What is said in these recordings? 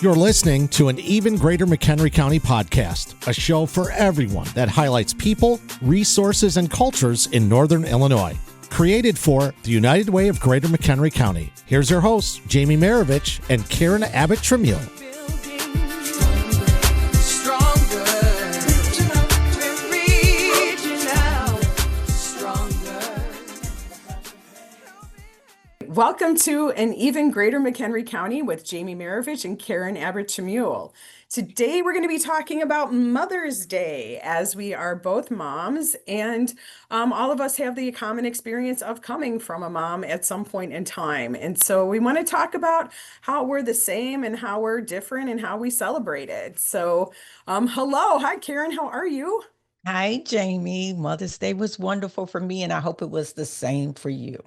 You're listening to an Even Greater McHenry County podcast, a show for everyone that highlights people, resources, and cultures in Northern Illinois. Created for the United Way of Greater McHenry County. Here's your hosts, Jamie Marovich and Karen Abbott-Tremule. Welcome to an Even Greater McHenry County with Jamie Marovich and Karen Abbott-Tremule. Today we're going to be talking about Mother's Day, as we are both moms, and all of us have the common experience of coming from a mom at some point in time. And so we want to talk about how we're the same and how we're different and how we celebrate it. So hello. Hi, Karen. How are you? Hi, Jamie. Mother's Day was wonderful for me, and I hope it was the same for you.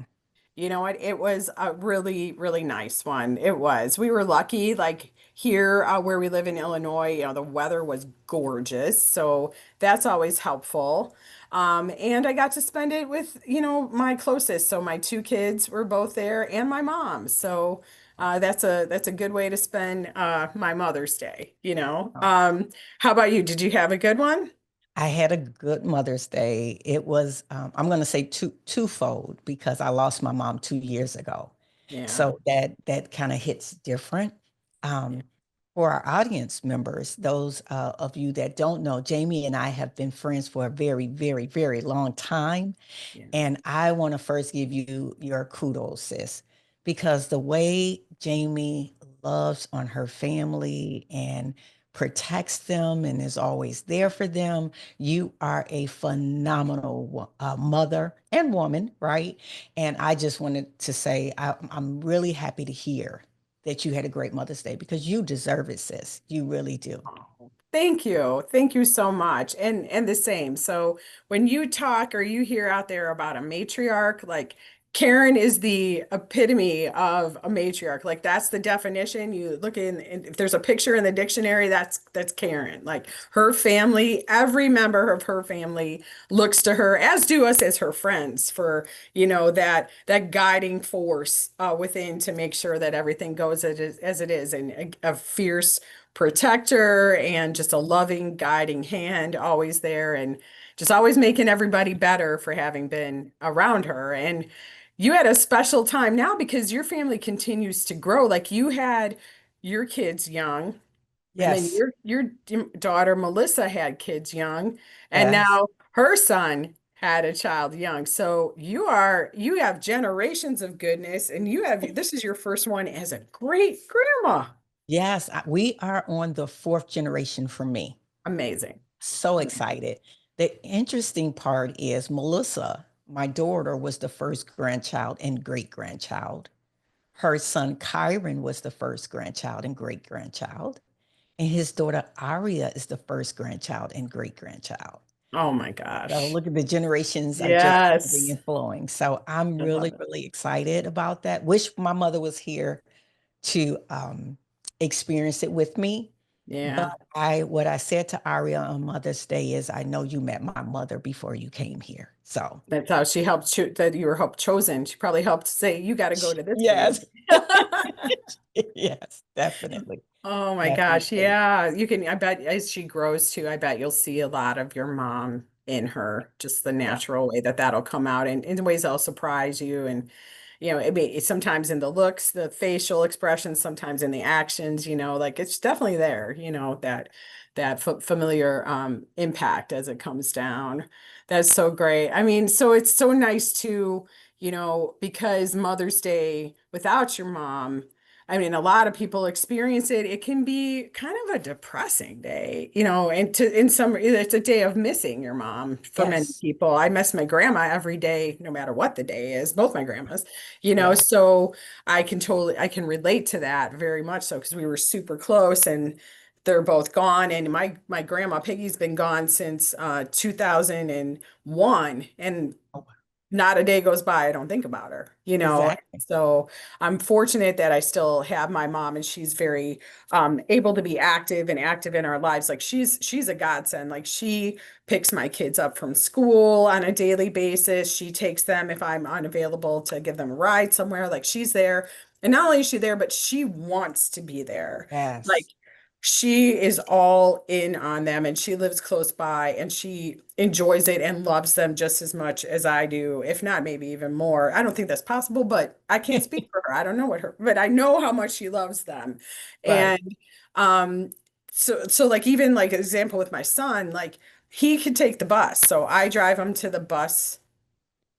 You know what? It was a really, really nice one. It was. We were lucky, like here where we live in Illinois, the weather was gorgeous. So that's always helpful. And I got to spend it with, my closest. So my two kids were both there and my mom. So that's a good way to spend my Mother's Day. How about you? Did you have a good one? I had a good Mother's Day. It was, I'm going to say twofold because I lost my mom 2 years ago. Yeah. So that kind of hits different. Yeah. Um, for our audience members, those of you that don't know, Jamie and I have been friends for a very, very, very long time. Yeah. And I want to first give you your kudos, sis, because the way Jamie loves on her family and protects them and is always there for them, you are a phenomenal mother and woman, right? And I just wanted to say I'm really happy to hear that you had a great Mother's Day because you deserve it, sis. You really do. Oh, thank you. Thank you so much. And the same. So when you talk or you hear out there about a matriarch, like Karen is the epitome of a matriarch. Like that's the definition. You look in, and if there's a picture in the dictionary, that's Karen. Like her family, every member of her family looks to her, as do us as her friends, for that guiding force within to make sure that everything goes as it is, and a fierce protector and just a loving guiding hand always there, and just always making everybody better for having been around her. And you had a special time now because your family continues to grow. Like you had your kids young, and then Yes, your daughter Melissa had kids young, and yes. now her son had a child young. So you have generations of goodness, and this is your first one as a great grandma. Yes, we are on the fourth generation for me. Amazing. So excited. The interesting part is Melissa, my daughter, was the first grandchild and great grandchild. Her son Kyron was the first grandchild and great grandchild. And his daughter Aria is the first grandchild and great grandchild. Oh my So gosh. look at the generations are just ebbing Yes. and flowing. So I'm I love really, it. really excited about that. Wish my mother was here to experience it with me. But Yeah. what I said to Aria on Mother's Day is, I know you met my mother before you came here. So That's how she helped that you were helped chosen. She probably helped say, you got to go to this family. yes, yes, definitely, Oh my gosh. definitely. Yeah. I bet as she grows too, I bet you'll see a lot of your mom in her, just the Yeah, natural way that'll come out, and in ways that'll surprise you. And, I mean, it's sometimes in the looks, the facial expressions, sometimes in the actions, like it's definitely there, that familiar impact as it comes down. That's so great. I mean, so it's so nice to, because Mother's Day without your mom, I mean, a lot of people experience it. It can be kind of a depressing day, and in some, it's a day of missing your mom for many yes, people. I miss my grandma every day, no matter what the day is, both my grandmas, yeah. so I can relate to that very much so, because we were super close, and they're both gone. And my grandma Peggy's been gone since 2001. And not a day goes by I don't think about her, you know. Exactly. So I'm fortunate that I still have my mom, and she's very able to be active and active in our lives. Like she's a godsend. Like she picks my kids up from school on a daily basis. She takes them if I'm unavailable to give them a ride somewhere. Like she's there. And not only is she there, but she wants to be there. Like Yes. she is all in on them, and she lives close by, and she enjoys it and loves them just as much as I do, if not maybe even more. I don't think that's possible, but I can't speak for her. I don't know what her, but I know how much she loves them. Right. And um so like even like an example with my son, like he could take the bus. So I drive him to the bus,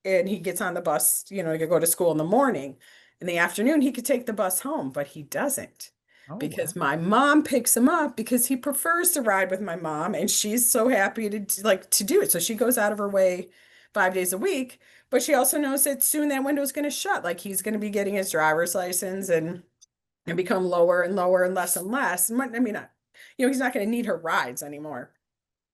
and he gets on the bus, you know, he could go to school in the morning. In the afternoon, he could take the bus home, but he doesn't Oh, because wow. my mom picks him up because he prefers to ride with my mom, and she's so happy to like to do it. So she goes out of her way 5 days a week, but she also knows that soon that window is going to shut. Like he's going to be getting his driver's license and become lower and lower and less and less. And I mean, you know, he's not going to need her rides anymore.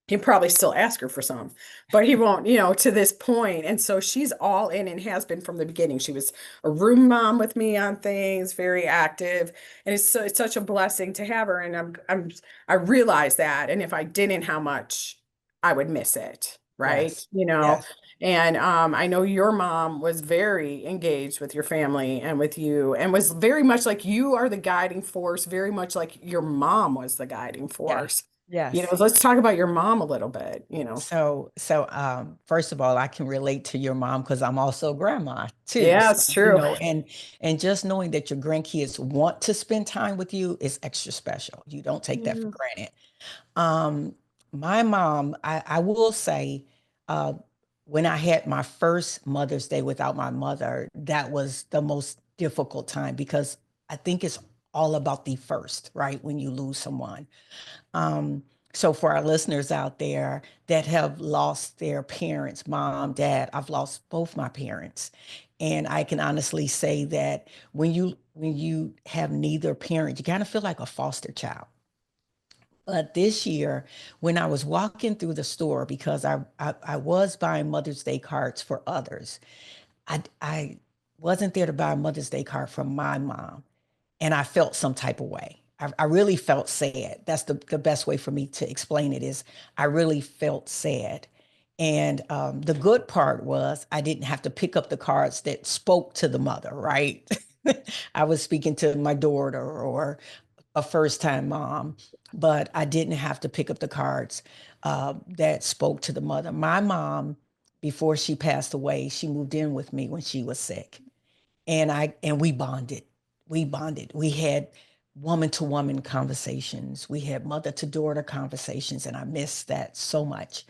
He'd probably still ask her for some, but he won't, you know, to this point. And so she's all in and has been from the beginning. She was a room mom with me on things, very active. And it's such a blessing to have her. And I realize that. And if I didn't, how much I would miss it, right? Yes. You know, Yes. and I know your mom was very engaged with your family and with you, and was very much like you are the guiding force, very much like your mom was the guiding Yes. force. You know, Yes. let's talk about your mom a little bit, you know. First of all, I can relate to your mom because I'm also grandma too. Yeah, So, it's true. and just knowing that your grandkids want to spend time with you is extra special. You don't take that for Yeah. granted. Um, my mom, I will say, uh, when I had my first Mother's Day without my mother, that was the most difficult time because I think it's all about the first, right? When you lose someone. Um, so for our listeners out there that have lost their parents, mom, dad, I've lost both my parents. And I can honestly say that when you have neither parent, you kind of feel like a foster child. But this year, when I was walking through the store, because I was buying Mother's Day cards for others, I wasn't there to buy a Mother's Day card for my mom, and I felt some type of way. I really felt sad. That's the best way for me to explain it is I really felt sad. And the good part was I didn't have to pick up the cards that spoke to the mother, right? I was speaking to my daughter or a first time mom, but I didn't have to pick up the cards that spoke to the mother. My mom, before she passed away, she moved in with me when she was sick, and we bonded. We bonded. We had woman to woman conversations. We had mother to daughter conversations, and I miss that so much.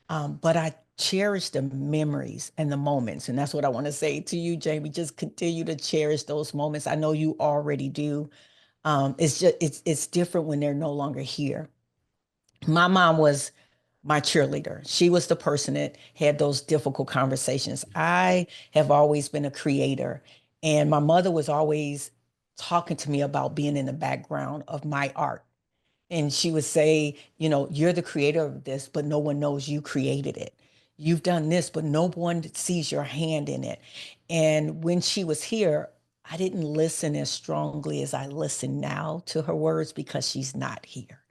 But I cherish the memories and the moments, and that's what I want to say to you, Jamie. Just continue to cherish those moments. I know you already do. It's different when they're no longer here. My mom was my cheerleader. She was the person that had those difficult conversations. I have always been a creator, and my mother was always talking to me about being in the background of my art. And she would say, you know, you're the creator of this, but no one knows you created it. You've done this, but no one sees your hand in it. And when she was here, I didn't listen as strongly as I listen now to her words because she's not here.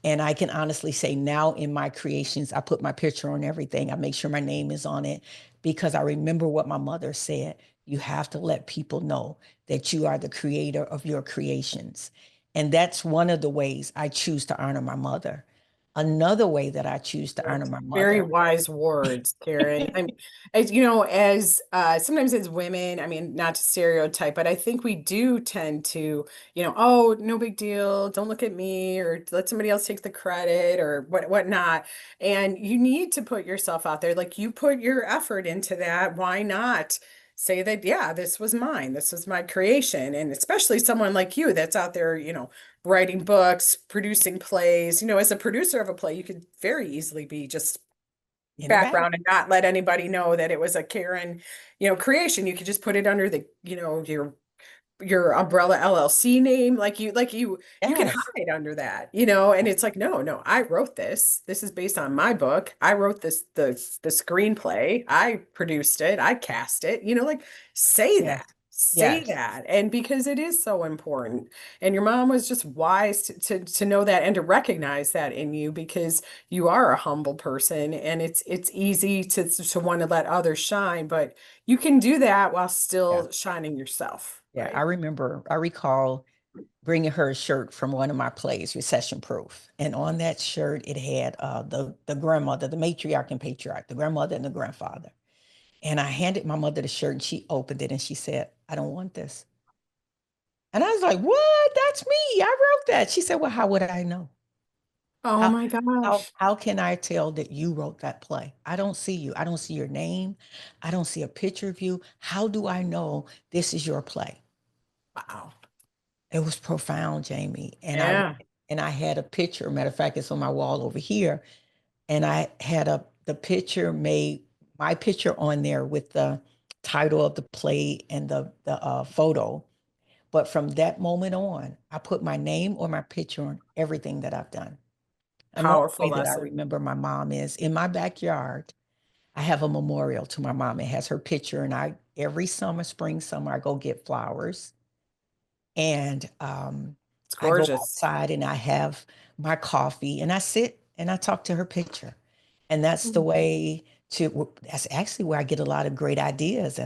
And I can honestly say now in my creations, I put my picture on everything. I make sure my name is on it because I remember what my mother said. You have to let people know that you are the creator of your creations. And that's one of the ways I choose to honor my mother. Another way that I choose to honor my Very mother. wise words, Karen. I'm, as you know, as sometimes as women, I mean, not to stereotype, but I think we do tend to, you know, oh, no big deal, don't look at me, or let somebody else take the credit, or whatnot. And you need to put yourself out there, like you put your effort into that. Why not say that, yeah, this was mine, this was my creation, and especially someone like you that's out there, you know, writing books, producing plays. You know, as a producer of a play, you could very easily be just In the back. background and not let anybody know that it was a Karen, you know, creation. You could just put it under the, you know, your your umbrella LLC name, you can Yes. hide under that, and it's like, no, no, I wrote this. This is based on my book. I wrote the screenplay. I produced it. I cast it. Like, say that. Yes. Say Yes. that. And because it is so important. And your mom was just wise to know that and to recognize that in you, because you are a humble person, and it's easy to want to let others shine, but you can do that while Yeah. still shining yourself, Yeah. right? I recall bringing her a shirt from one of my plays, Recession Proof. And on that shirt, it had the grandmother, the matriarch and patriarch, the grandmother and the grandfather. And I handed my mother the shirt and she opened it and she said, I don't want this. And I was like, what? That's me. I wrote that. She said, well, how would I know? Oh How, my how, gosh. how can I tell that you wrote that play? I don't see you. I don't see your name. I don't see a picture of you. How do I know this is your play? Wow. It was profound, Jamie. Yeah. And I had a picture. Matter of fact, it's on my wall over here. And I had the picture made, my picture on there with the title of the play and the photo. But from that moment on, I put my name or my picture on everything that I've done. Another Powerful way that I lesson. remember my mom is in my backyard. I have a memorial to my mom. It has her picture, and I every summer, spring, summer, I go get flowers, and It's I go gorgeous. outside and I have my coffee, and I sit and I talk to her picture, and that's the Mhm. way to. That's actually where I get a lot of great ideas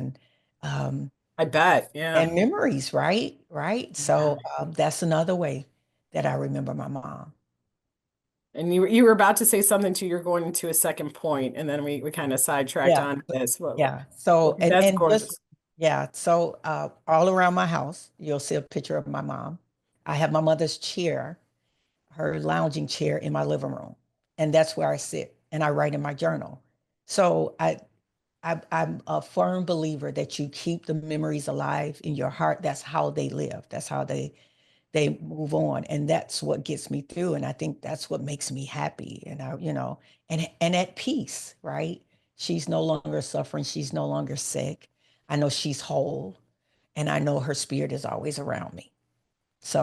um, I bet. Yeah. and memories. Right, right. Yeah. So that's another way that I remember my mom. And you were about to say something too. You're going into a second point, and then we kind of sidetracked Yeah. on this. Yeah. So That's and just gorgeous. yeah. So all around my house, you'll see a picture of my mom. I have my mother's chair, her lounging chair in my living room, and that's where I sit and I write in my journal. So I'm a firm believer that you keep the memories alive in your heart. That's how they live. That's how they move on, and that's what gets me through. And I think that's what makes me happy, and and at peace. Right? She's no longer suffering. She's no longer sick. I know she's whole, and I know her spirit is always around me.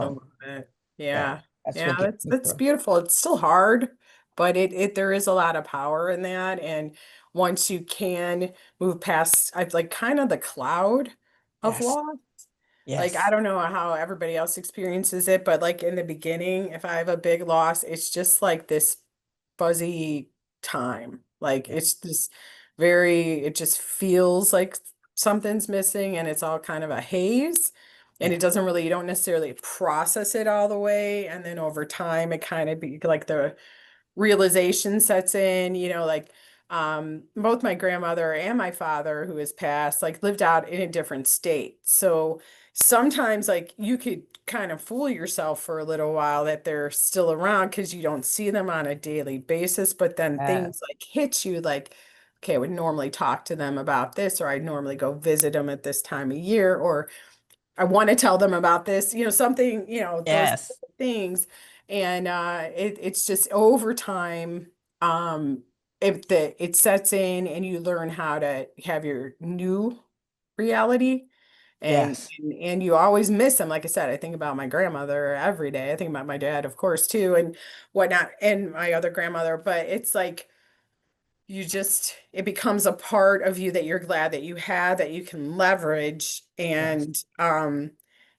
I So love it. that Yeah. that's Yeah, what gets that's me that's through. beautiful. It's still hard, but it there is a lot of power in that. And once you can move past, I like kind of the cloud of Yes, loss. Like, I yes, don't know how everybody else experiences it, but like in the beginning, if I have a big loss, it's just like this fuzzy time. Like, yeah, it's just it just feels like something's missing, and it's all kind of a haze. And it yeah, doesn't really, you don't necessarily process it all the way. And then over time, it kind of be like the realization sets in, like both my grandmother and my father who has passed like lived out in a different state. So sometimes like you could kind of fool yourself for a little while that they're still around because you don't see them on a daily basis, but then yeah, things like hit you like, okay, I would normally talk to them about this, or I'd normally go visit them at this time of year, or I want to tell them about this, something, those yes, things. And it's just over time, if it sets in and you learn how to have your new reality, and, yes, and you always miss them. Like I said, I think about my grandmother every day. I think about my dad, of course, too, and whatnot, and my other grandmother, but it's like it becomes a part of you that you're glad that you have, that you can leverage yes, and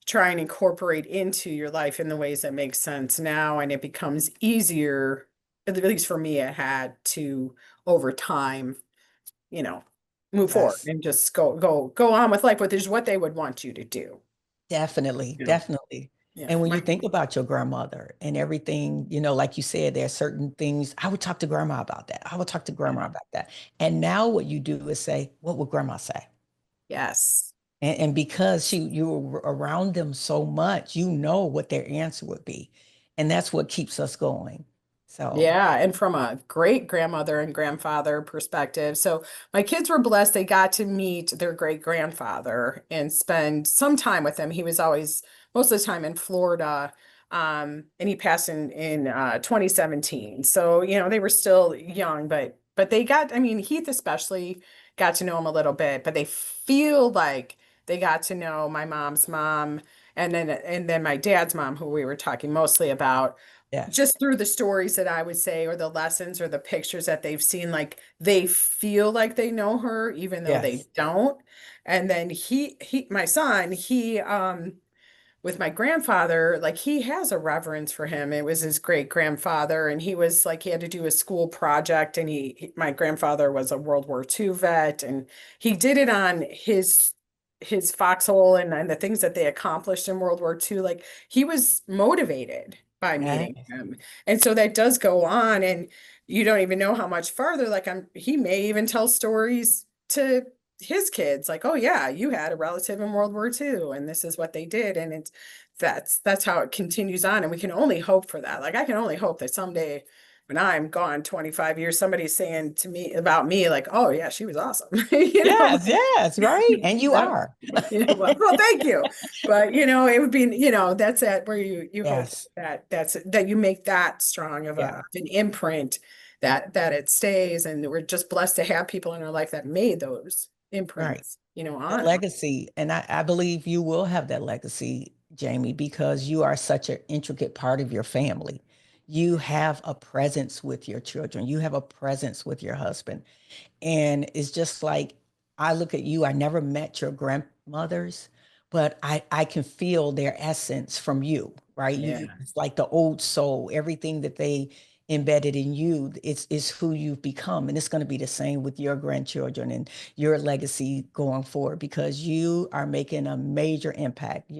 try and incorporate into your life in the ways that make sense now. And it becomes easier, at least for me, it had to over time, you know, move forward yes. and just go on with life, which is what they would want you to do. Definitely, Yeah. definitely. Yeah. And when you think about your grandmother and everything, like you said, there are certain things. I would talk to grandma about that. I would talk to grandma about that. And now what you do is say, what would grandma say? Yes. And because you were around them so much, you know what their answer would be. And that's what keeps us going. So, Yeah, and from a great grandmother and grandfather perspective. So my kids were blessed. They got to meet their great grandfather and spend some time with him. He was always most of the time in Florida. And he passed in 2017. So, they were still young, but they got, I mean, Heath especially got to know him a little bit, but they feel like they got to know my mom's mom and then my dad's mom, who we were talking mostly about Yes. just through the stories that I would say, or the lessons or the pictures that they've seen, like they feel like they know her, even though they Yes. don't. And then my son, with my grandfather, like he has a reverence for him. It was his great grandfather, and he was like, he had to do a school project, and my grandfather was a World War II vet, and he did it on his foxhole and the things that they accomplished in World War II. Like he was motivated by meeting Yes. him. And so that does go on, and you don't even know how much farther. Like he may even tell stories to his kids, like, oh yeah, you had a relative in World War II, and this is what they did. And that's how it continues on. And we can only hope for that. Like I can only hope that someday when I'm gone 25 years, somebody's saying to me about me, like, oh yeah, she was awesome. Yes, yes, right. And you That, are. well, thank you. But it would be, that's it where you hope Yes. that you make that strong of Yeah. an imprint that it stays. And we're just blessed to have people in our life that made those Right. imprints, The on us. legacy, and I believe you will have that legacy, Jamie, because you are such an intricate part of your family. You have a presence with your children. You have a presence with your husband. And it's just like I look at you, I never met your grandmothers, but I can feel their essence from you, right? You Yeah. it's like the old soul, everything that they embedded in you is who you've become. And it's going to be the same with your grandchildren and your legacy going forward because you are making a major impact.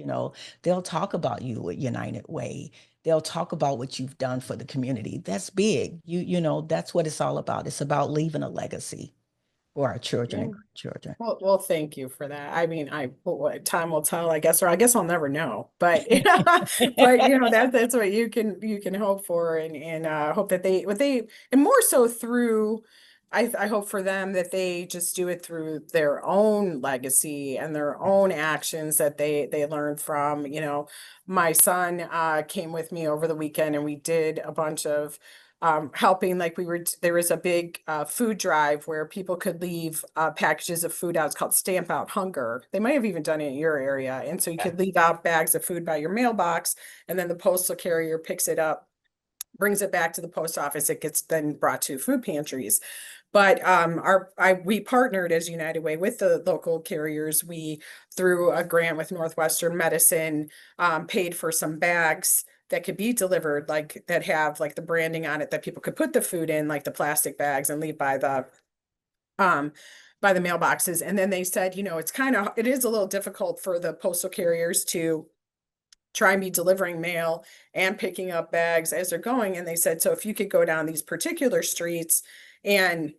They'll talk about you at United Way. They'll talk about what you've done for the community. That's big. That's what it's all about. It's about leaving a legacy for our children Yeah. and grandchildren. Well, thank you for that. I mean, what time will tell, I guess, or I guess I'll never know. But but that's what you can hope for, and hope that and more so through. I hope for them that they just do it through their own legacy and their own actions that they learn from. My son came with me over the weekend, and we did a bunch of helping. Like there was a big food drive where people could leave packages of food out. It's called Stamp Out Hunger. They might have even done it in your area. And so you Yeah. could leave out bags of food by your mailbox, and then the postal carrier picks it up, brings it back to the post office. It gets then brought to food pantries. But we partnered as United Way with the local carriers. We, through a grant with Northwestern Medicine, paid for some bags that could be delivered, like that have like the branding on it that people could put the food in, like the plastic bags, and leave um by the mailboxes. And then they said, it is a little difficult for the postal carriers to try and be delivering mail and picking up bags as they're going. And they said, so if you could go down these particular streets and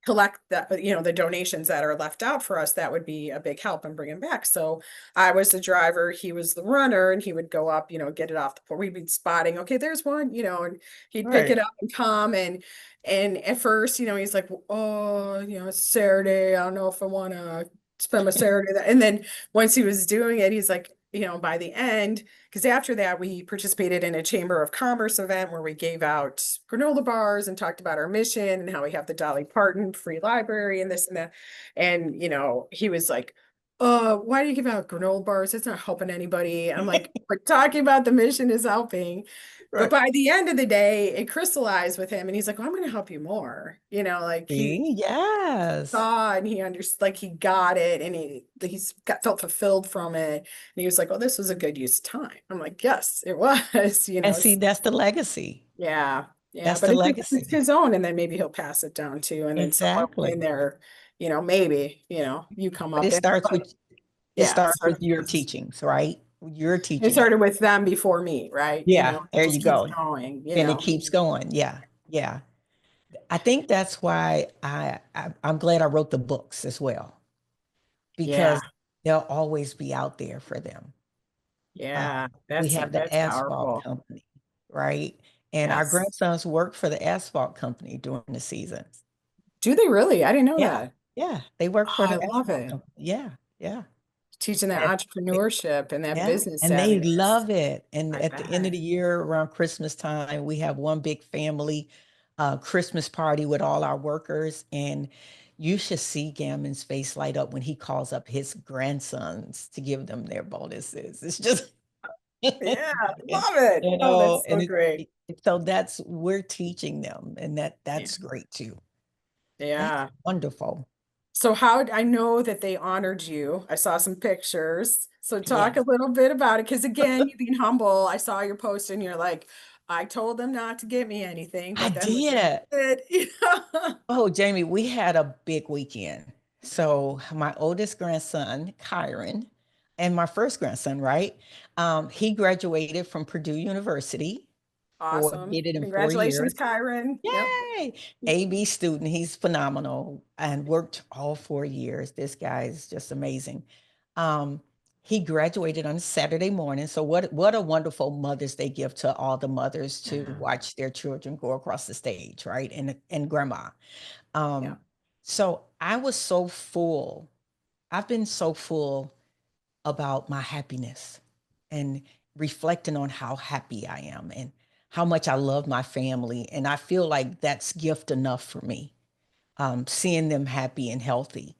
collect the donations that are left out for us, that would be a big help and bring him back. So I was the driver, he was the runner, and he would go up, get it off the port. We'd be spotting, okay, there's one, and he'd pick it Right. up and come. And at first, he's like, oh, it's Saturday, I don't know if I want to spend my Saturday and then once he was doing it, he's like, by the end, because after that, we participated in a Chamber of Commerce event where we gave out granola bars and talked about our mission and how we have the Dolly Parton free library and this and that. And, he was like, why do you give out granola bars? It's not helping anybody. I'm like, we're talking about the mission is helping. But Right. by the end of the day, it crystallized with him. And he's like, well, I'm going to help you more. Like he See? Yes. saw and he understood, like he got it, and felt fulfilled from it. And he was like, "Oh, this was a good use of time." I'm like, "Yes, it was." And see, that's the legacy. Yeah, yeah. That's But the it's legacy. his own, and then maybe he'll pass it down too, and then somewhere in Exactly. there, maybe you come But up it and starts with it yeah. starts with your teachings, right? You're It teaching it. started with them before me, right? Yeah, It there just you keeps go. going. And it keeps going. Yeah. Yeah. I think that's why I'm glad I wrote the books as well, Yeah, because they'll always be out there for them. Uh, yeah. we have the That's asphalt powerful. company, right? And our Yes. grandsons work for the asphalt company during the season. Do they really? I didn't know Yeah, that. yeah, they work Oh, for I the love asphalt it. company. Yeah, yeah. Teaching that And entrepreneurship and that yeah, business and they savviness. love it. And I at the end of bet. the year, around Christmas time, we have one big family Christmas party with all our workers. And You should see Gammon's face light up when he calls up his grandsons to give them their bonuses. It's just, Yeah, and, love it. Oh, that's so and great. so that's, we're teaching them, and Yeah. that's great too. That's Yeah. wonderful. So how I know that they honored you. I saw some pictures. So talk Yes, a little bit about it. Because again, you being humble, I saw your post and you're like, I told them not to get me anything, I but then look what did. they did. Oh, Jamie, we had a big weekend. So my oldest grandson, Kyron, and my first grandson, right? He graduated from Purdue University, or Awesome. did it in 4 years. Congratulations, Kyron. Yep. Yay! AB student, he's phenomenal and worked all 4 years. This guy is just amazing. Um, he graduated on Saturday morning. So what a wonderful Mother's Day gift to all the mothers to Yeah. watch their children go across the stage, right? And grandma. Yeah. Um, so I was so full. I've been so full about my happiness and reflecting on how happy I am and how much I love my family. And I feel like that's gift enough for me, seeing them happy and healthy.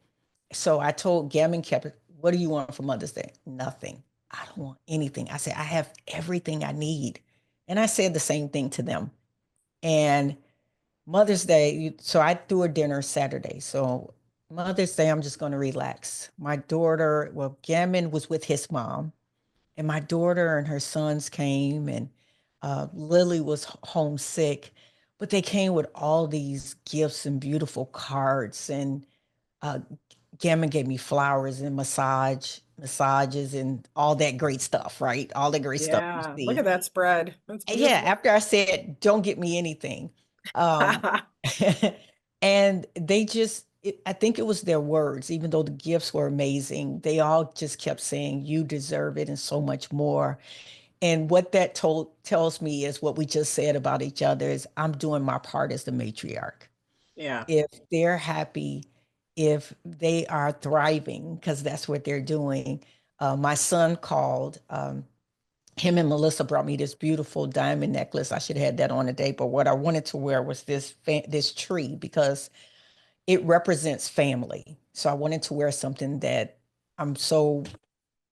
So I told Gammon kept, what do you want for Mother's Day? Nothing. I don't want anything. I said, I have everything I need. And I said the same thing to them. And Mother's Day, so I threw a dinner Saturday. So Mother's Day, I'm just going to relax. My daughter, well, Gammon was with his mom, and my daughter and her sons came, and Lily was homesick, but they came with all these gifts and beautiful cards. And uh, Gammon gave me flowers and massages and all that great stuff, right? All the great stuff you Yeah. Look see. at that spread. That's Yeah, beautiful. after I said, don't get me anything. Um, and they just, I think it was their words, even though the gifts were amazing, they all just kept saying, you deserve it and so much more. And what that tells me is what we just said about each other is I'm doing my part as the matriarch. Yeah. If they're happy, if they are thriving, because that's what they're doing. My son called. Him and Melissa brought me this beautiful diamond necklace. I should have had that on today, but what I wanted to wear was this tree because it represents family. So I wanted to wear something that I'm so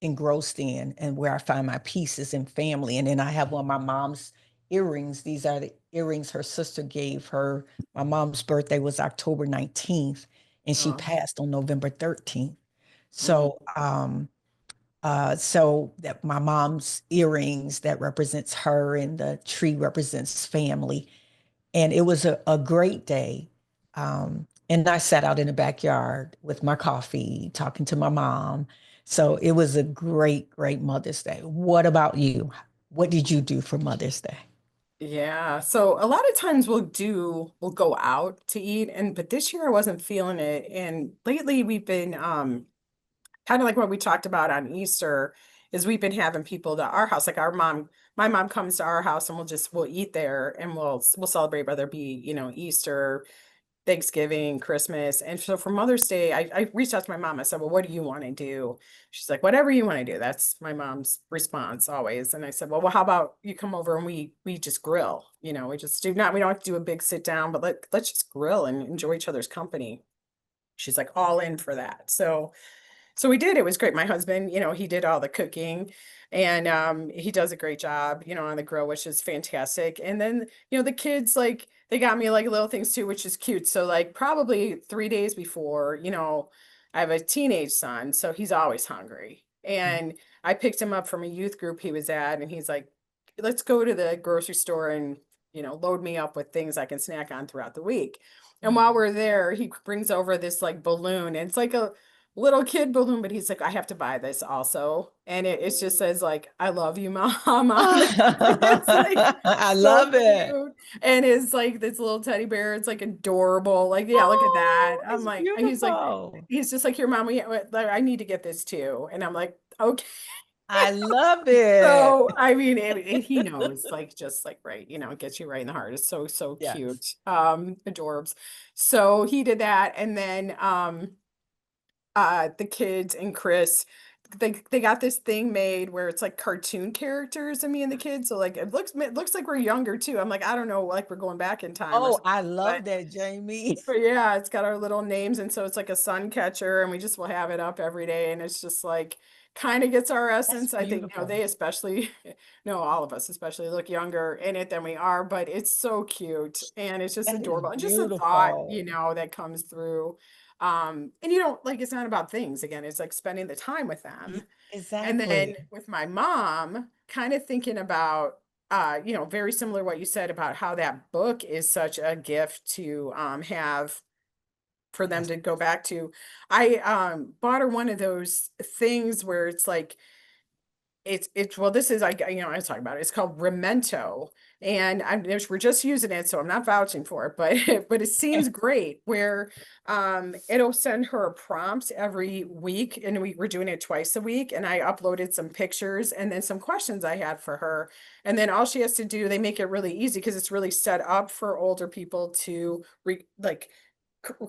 engrossed in and where I find my peace is in family. And then I have one of my mom's earrings. These are the earrings her sister gave her. My mom's birthday was October 19th, and she Oh. passed on November 13th. Mm. So that my mom's earrings that represents her, and the tree represents family. And it was a great day. And I sat out in the backyard with my coffee, talking to my mom. So it was a great Mother's Day. What about you? What did you do for Mother's Day? Yeah. So a lot of times we'll go out to eat but this year I wasn't feeling it. And lately we've been kind of like what we talked about on Easter is we've been having people to our house. Like my mom comes to our house and we'll eat there and we'll celebrate whether it be, Easter, Thanksgiving, Christmas. And so for Mother's Day, I reached out to my mom. I said, well, what do you want to do? She's like, whatever you want to do. That's my mom's response always. And I said, well, how about you come over and we just grill? We just we don't have to do a big sit down, but let's just grill and enjoy each other's company. She's like all in for that. So we did. It was great. My husband, he did all the cooking and he does a great job, on the grill, which is fantastic. And then, the kids like they got me like little things too, which is cute. So like probably 3 days before, I have a teenage son, so he's always hungry. And I picked him up from a youth group he was at, and he's like, let's go to the grocery store and, load me up with things I can snack on throughout the week. And while we're there, he brings over this like balloon, and it's like a little kid balloon, but he's like, I have to buy this also. And it just says like, I love you, mom on it. It's like I so love it. cute. And it's like this little teddy bear. It's like adorable. Like, yeah, look at that. Oh, I'm it's like, beautiful. he's just like, here, mom, I need to get this too. And I'm like, okay. I love it. So, I mean, he knows, like, just like, right, it gets you right in the heart. It's so, so Yes. cute. Adorbs. So he did that. And then, the kids and Chris they got this thing made where it's like cartoon characters and me and the kids. So like it looks like we're younger too. I'm like, I don't know, like we're going back in time or Oh, something. I But love that, Jamie. but yeah, it's got our little names, and so it's like a sun catcher, and we just will have it up every day, and it's just like kind of gets our That's essence. I think, beautiful. they especially, no, all of us especially look younger in it than we are, but it's so cute and it's just That is adorable. And just the thought, beautiful. that comes through. And you don't like it's not about things again, it's like spending the time with them. And then Exactly. with my mom, kind of thinking about very similar what you said about how that book is such a gift to have for them Yes. to go back to. I bought her one of those things where it's like it's well, this is I was talking about it. It's called Remento, and we're just using it, so I'm not vouching for it, but but it seems great. Where it'll send her a prompt every week, and we're doing it twice a week, and I uploaded some pictures and then some questions I had for her, and then all she has to do, they make it really easy because it's really set up for older people to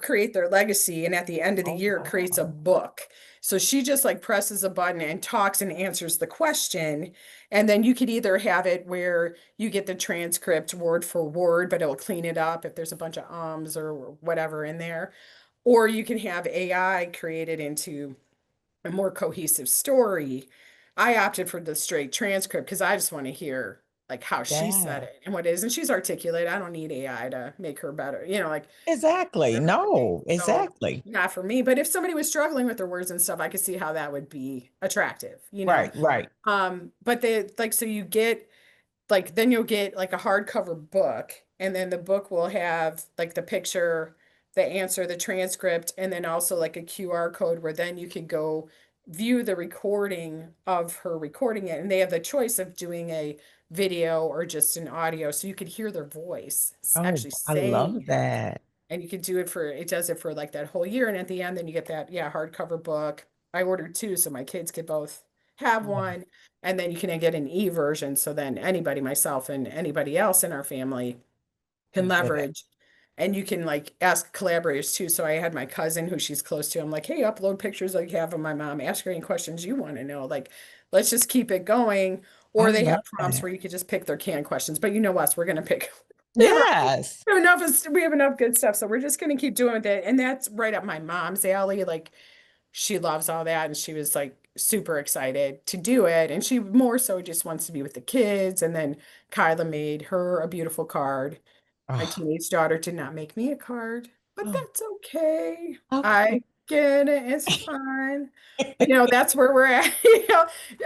create their legacy, and at the end of the Oh, year it creates a wow. book. So she just like presses a button and talks and answers the question. And then you could either have it where you get the transcript word for word, but it'll clean it up if there's a bunch of ums or whatever in there. Or you can have AI created into a more cohesive story. I opted for the straight transcript because I just want to hear like how she said Yeah. it and what it is. And she's articulate. I don't need AI to make her better, like Exactly. everybody. No, So exactly. not for me. But if somebody was struggling with their words and stuff, I could see how that would be attractive. Right, right. But they like so you get like then you'll get like a hardcover book, and then the book will have like the picture, the answer, the transcript, and then also like a QR code where then you could go view the recording of her recording it. And they have the choice of doing a video or just an audio. So you could hear their voice Oh, actually I saying love it. that. And you could do it does it for like that whole year. And at the end, then you get that, yeah, hardcover book. I ordered two, so my kids could both have Yeah, one. And then you can get an e-version. So then anybody, myself and anybody else in our family can can get it. leverage. And you can like ask collaborators too. So I had my cousin who she's close to. I'm like, hey, upload pictures like you have of my mom. Ask her any questions you want to know. Like, let's just keep it going. I Or they have love prompts that. where you could just pick their canned questions. But you know us, we're gonna pick. We have, Yes. we have enough good stuff. So we're just gonna keep doing with it. And that's right up my mom's alley. Like she loves all that, and she was like super excited to do it, and she more so just wants to be with the kids. And then Kyla made her a beautiful card. My Oh, teenage daughter did not make me a card, but oh, that's okay. okay. I get it, it's fine. That's where we're at.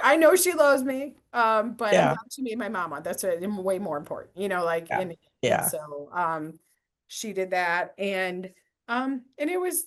I know she loves me, but I'm Yeah, glad she made my mom one. That's way more important, like yeah, and yeah, so she did that, and it was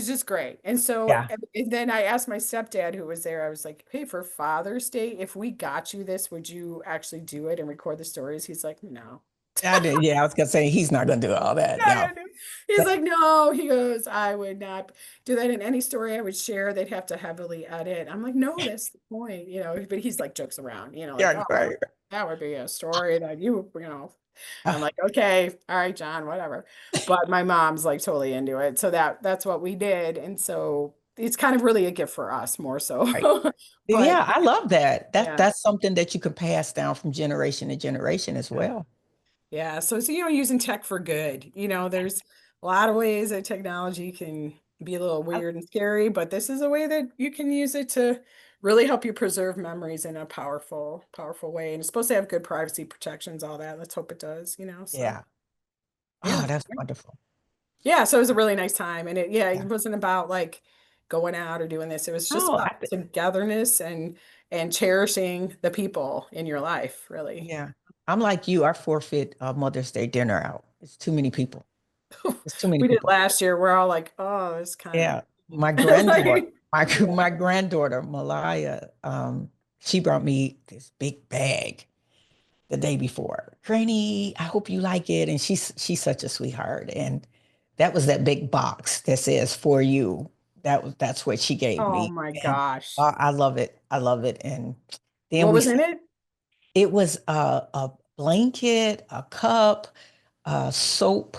just great. And so yeah. and then I asked my stepdad who was there, I was like, hey, for Father's Day, if we got you this, would you actually do it and record the stories? He's like, no. I did. Yeah, I was gonna say he's not gonna do all that. No, No. no, no. He's That- like, no, he goes, I would not do that in any story I would share. They'd have to heavily edit. I'm like, no, that's the point. But he's like jokes around, like, Yeah, oh, right. that would be a story that I'm Ah, like, okay, all right, John, whatever. But my mom's like totally into it. So that's what we did. And so it's kind of really a gift for us more right. so. But Yeah, I love that. yeah. That's something that you can pass down from generation to generation as Yeah. well. Yeah, so using tech for good. There's a lot of ways that technology can be a little I- weird and scary, but this is a way that you can use it to really help you preserve memories in a powerful, powerful way. And it's supposed to have good privacy protections, all that. Let's hope it does. So yeah. Oh, yeah. that's wonderful. Yeah, so it was a really nice time. And it Yeah. wasn't about like going out or doing this. It was just Oh, about togetherness and cherishing the people in your life, really. yeah. I'm like you. I forfeit Mother's Day dinner out. It's too many people. It's too many We did people. last year. We're all like, oh, it's kind Yeah. of My granddaughter, like, yeah. my granddaughter, Malaya, she brought me this big bag the day before. Granny, I hope you like it. And she's such a sweetheart. And that was that big box that says for you. That's what she gave Oh me. my And gosh. I love it. I love it. And then What was in it? it was a blanket, a cup, soap,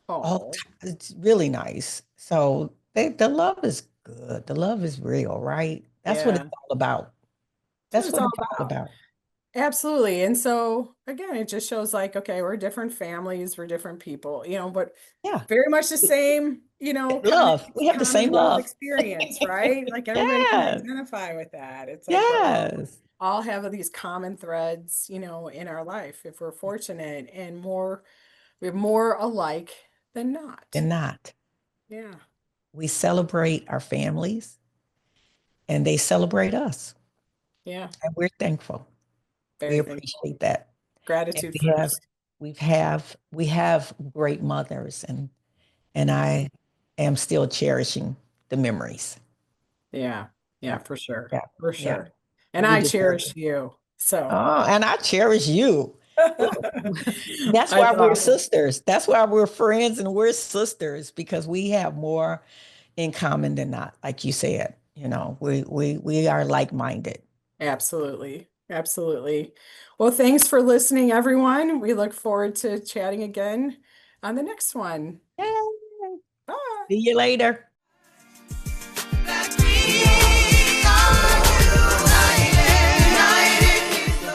all Oh, it's really nice. So the love is good. The love is real, right? That's what it's Yeah, all about. that's what That's it's what all it's all about. about. Absolutely. And so again, it just shows like, okay, we're different families, we're different people, but Yeah. very much the same, Love. We have the common same love love. experience, right? Like everybody can Yes. identify with that. It's like we're Yes. all have these common threads, in our life if we're fortunate and we're more alike than not. And not. Yeah. We celebrate our families and they celebrate us. Yeah. And we're thankful. We Very thankful. appreciate that. And Gratitude we have first. we have great mothers and I am still cherishing the memories. Yeah. Yeah, Yeah. for sure. Yeah. For Yeah. sure. And We I deserve cherish it. you. So Oh, and I cherish you. That's why that's we're awesome. sisters. That's why we're friends and we're sisters because we have more in common than not. Like you said, we are like-minded. Absolutely. Absolutely. Well, thanks for listening, everyone. We look forward to chatting again on the next one. Yay. Bye. See you later.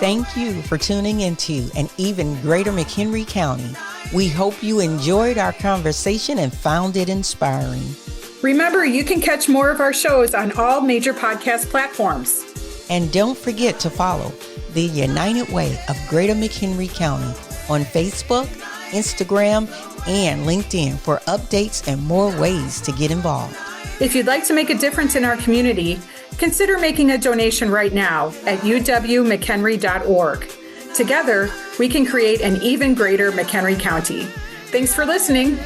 Thank you for tuning into an even greater McHenry County. We hope you enjoyed our conversation and found it inspiring. Remember, you can catch more of our shows on all major podcast platforms. And don't forget to follow the United Way of Greater McHenry County on Facebook, Instagram, and LinkedIn for updates and more ways to get involved. If you'd like to make a difference in our community, consider making a donation right now at uwmchenry.org. Together, we can create an even greater McHenry County. Thanks for listening.